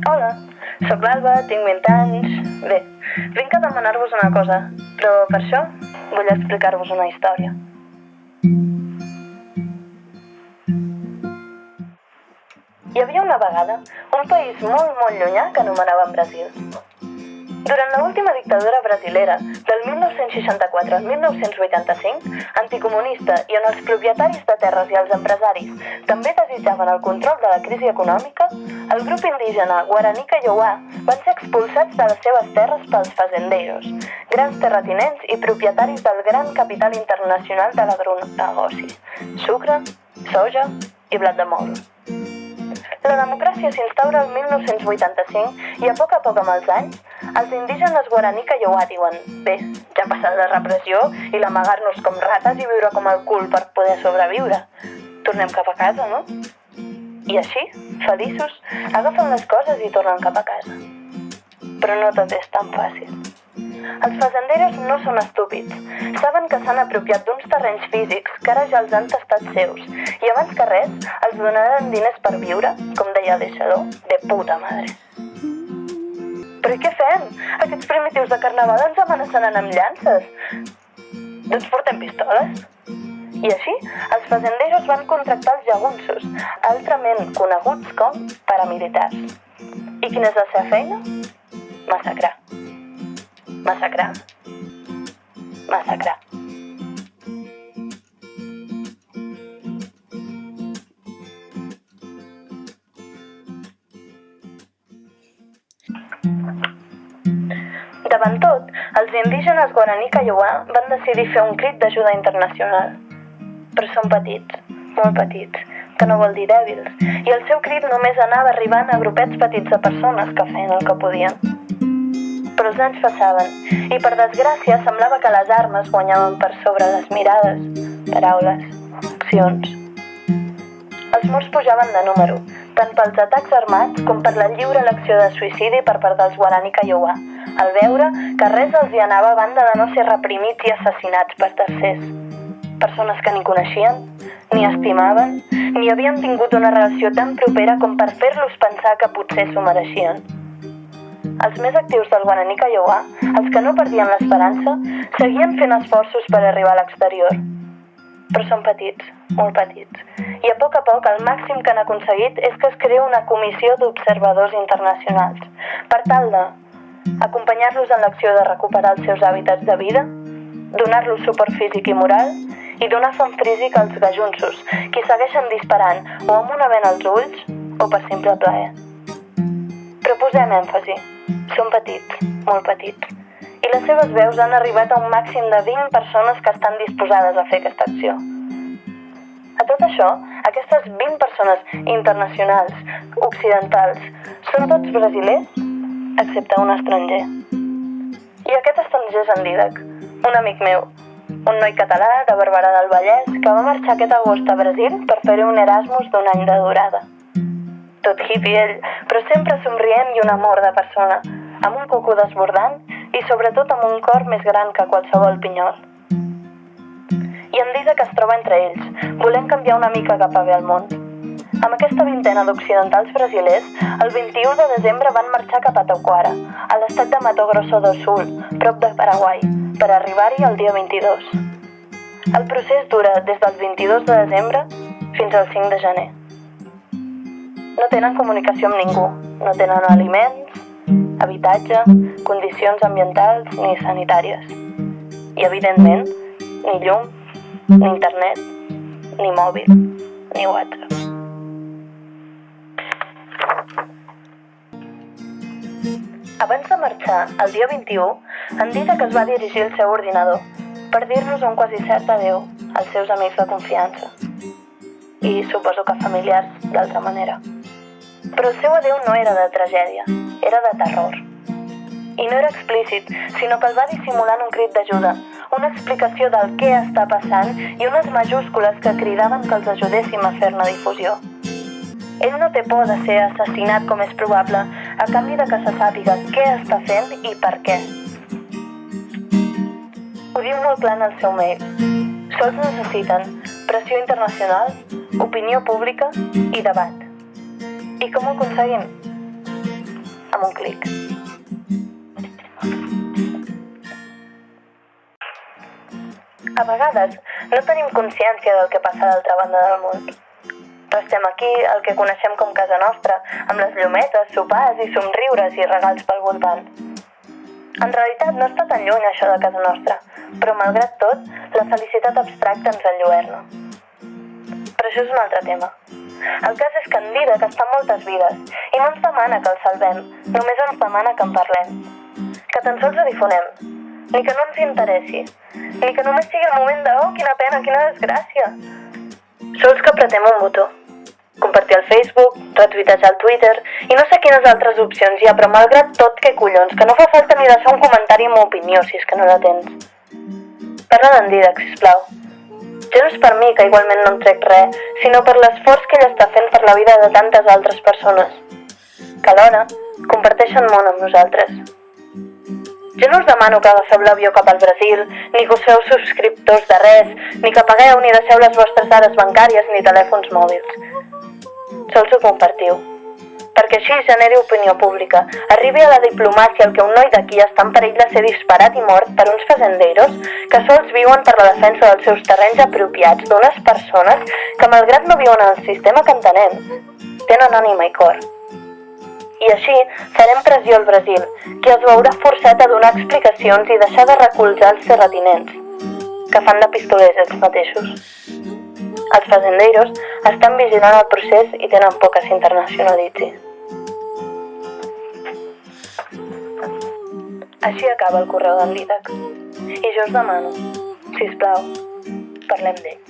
Hola, sóc l'Alba, tinc 20 anys... Bé, vinc a demanar-vos una cosa, però per això vull explicar-vos una història. Hi havia una vegada un país molt llunyà que anomenaven Brasil. Durant l'última dictadura brasilera, del 1964 al 1985, anticomunista i on els propietaris de terres i els empresaris també desitjaven el control de la crisi econòmica, el grup indígena Guaraní Kaiowá van ser expulsats de les seves terres pels fazendeiros, grans terratinents i propietaris del gran capital internacional de l'agronegoci, sucre, soja i blat de moro. La democràcia s'instaura el 1985 i a poc amb els anys, els indígenes Guaraní Kaiowá diuen bé, ja ha passat la repressió i l'amagar-nos com rates i viure com el cul per poder sobreviure. Tornem cap a casa, no? I així, feliços, agafen les coses i tornen cap a casa. Però no tot és tan fàcil. Els fazenderos no són estúpids. Saben que s'han apropiat d'uns terrenys físics que ara ja els han tastat seus i abans que res els donaran diners per viure, com deia el deixador, de puta madre. Però i què fem? Aquests primitius de carnaval ens amenaçaran amb llances. Doncs portem pistoles. I així, els fazenderos van contractar els jagunços, altrament coneguts com paramilitars. I quina és la seva feina? Massacrar. Massacrar. Massacrar. Davant tot, els indígenes Guaraní Kaiowá van decidir fer un crit d'ajuda internacional. Però són petits, molt petits, que no vol dir dèbils, i el seu crit només anava arribant a grupets petits de persones que feien el que podien. Però els anys passaven, i per desgràcia semblava que les armes guanyaven per sobre les mirades, paraules, accions. Els morts pujaven de número, tant pels atacs armats com per la lliure elecció de suïcidi per part dels Guaraní Kaiowá, al veure que res els hi anava a banda de no ser reprimits i assassinats per tercers. Persones que ni coneixien, ni estimaven, ni havien tingut una relació tan propera com per fer-los pensar que potser s'ho mereixien. Els més actius del Guaraní Kaiowá, els que no perdien l'esperança, seguien fent esforços per arribar a l'exterior. Però són petits, molt petits, i a poc el màxim que han aconseguit és que es creï una comissió d'observadors internacionals, per tal de acompanyar-los en l'acció de recuperar els seus hàbitats de vida, donar-los suport físic i moral i donar fam físic als gajunços, qui segueixen disparant o amb una vena als ulls o per simple plaer. Però posem èmfasi. Són petits, molt petits, i les seves veus han arribat a un màxim de 20 persones que estan disposades a fer aquesta acció. A tot això, aquestes 20 persones internacionals, occidentals, són tots brasilers, excepte un estranger. I aquest estranger és en Dídac, un amic meu, un noi català de Barberà del Vallès que va marxar aquest agost a Brasil per fer un Erasmus d'un any de durada. Tot hippie ell, però sempre somrient i un amor de persona, amb un cucú desbordant i sobretot amb un cor més gran que qualsevol pinyol. I en Dídac es troba entre ells, volent canviar una mica cap a bé al món. Amb aquesta vintena d'occidentals brasilers, el 21 de desembre van marxar cap a Tauquara, a l'estat de Mato Grosso do Sul, prop de Paraguai, per arribar-hi el dia 22. El procés dura des del 22 de desembre fins al 5 de gener. No tenen comunicació amb ningú, no tenen aliments, habitatge, condicions ambientals ni sanitàries. I, evidentment, ni llum, ni internet, ni mòbil, ni WhatsApp. Abans de marxar, el dia 21, en Dídac es va dirigir al seu ordinador per dir-nos un quasi cert adéu als seus amics de confiança. I suposo que familiars d'altra manera. Però el seu adéu no era de tragèdia, era de terror. I no era explícit, sinó que el va dissimular en un crit d'ajuda, una explicació del què està passant i unes majúscules que cridaven que els ajudéssim a fer-ne difusió. Ell no té por de ser assassinat com és probable, a canvi de que se sàpiga què està fent i per què. Ho diu molt clar en el seu mail. Sols necessiten pressió internacional, opinió pública i debat. I com ho aconseguim? amb un clic. A vegades no tenim consciència del que passa a l'altra banda del món. Restem aquí, el que coneixem com casa nostra, amb les llumetes, sopars i somriures i regals pel voltant. En realitat no està tan lluny això de casa nostra, però malgrat tot, la felicitat abstracta ens enlluerna. Però això és un altre tema. El cas és que en vida gastam moltes vides i no ens demana que el salvem, només ens demana que en parlem. Que tan sols ho difonem, ni que no ens interessi, ni que només sigui el moment de «oh, quina pena, quina desgràcia». Sols que apretem un botó. Compartir al Facebook, retuitejar al Twitter i no sé quines altres opcions hi ha, però malgrat tot, què collons, que no fa falta ni deixar un comentari amb opinió si és que no la tens. Parla d'en Dídac, sisplau. Ja no és per mi, que igualment no en trec res, sinó per l'esforç que ell està fent per la vida de tantes altres persones, que alhora comparteixen món amb nosaltres. Jo no us demano que agafeu l'avió cap al Brasil, ni que us feu subscriptors de res, ni que pagueu ni deixeu les vostres dades bancàries ni telèfons mòbils. Sols ho compartiu. Perquè així generi opinió pública, arribi a la diplomàcia el que un noi d'aquí està en perill de ser disparat i mort per uns fazendeiros que sols viuen per la defensa dels seus terrenys apropiats d'unes persones que, malgrat no viuen en el sistema que entenem, tenen ànima i cor. I així farem pressió al Brasil, que es veurà forçat a donar explicacions i deixar de recolzar els terratinents, que fan de pistolers ells mateixos. Els fazendeiros estan vigilant el procés i tenen por que s'internacionalitzi. Així acaba el correu d'en Dídac. I jo us demano, sisplau, parlem d'ell.